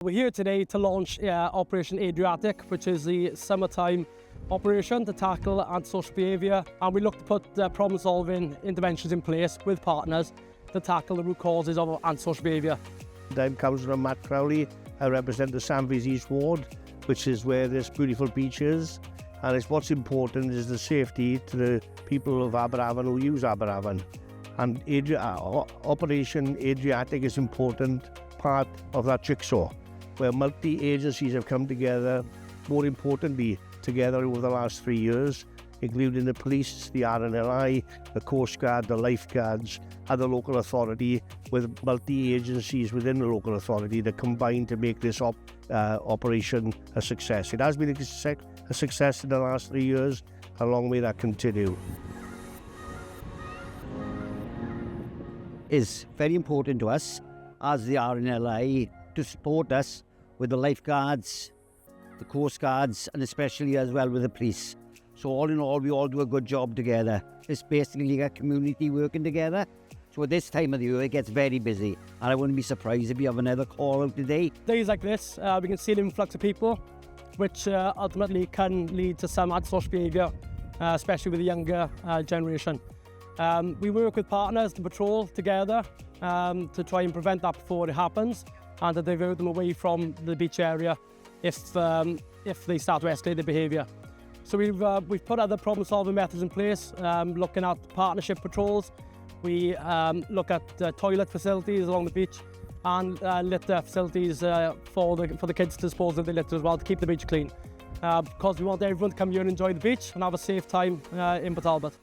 We're here today to launch Operation Adriatic, which is the summertime operation to tackle antisocial behaviour, and we look to put problem-solving interventions in place with partners to tackle the root causes of antisocial behaviour. I'm Councillor Matt Crowley. I represent the Sandfleas East Ward, which is where this beautiful beach is, and it's what's important is the safety to the people of Aberavon who use Aberavon. And Operation Adriatic is an important part of that jigsaw, where multi-agencies have come together, more importantly, together over the last 3 years, including the police, the RNLI, the Coast Guard, the lifeguards, and the local authority, with multi-agencies within the local authority that combine to make this operation a success. It has been a success in the last 3 years, and long may that continue. It's very important to us as the RNLI to support us with the lifeguards, the Coast Guards, and especially as well with the police. So all in all, we all do a good job together. It's basically a community working together. So at this time of the year, it gets very busy. And I wouldn't be surprised if we have another call out today. Days like this, we can see an influx of people, which ultimately can lead to some antisocial behaviour, especially with the younger generation. We work with partners to patrol together to try and prevent that before it happens, and to divert them away from the beach area if they start to escalate their behaviour. So we've put other problem-solving methods in place, looking at partnership patrols. We look at toilet facilities along the beach and litter facilities for the kids to dispose of their litter as well, to keep the beach clean. Because we want everyone to come here and enjoy the beach and have a safe time in Port Talbot.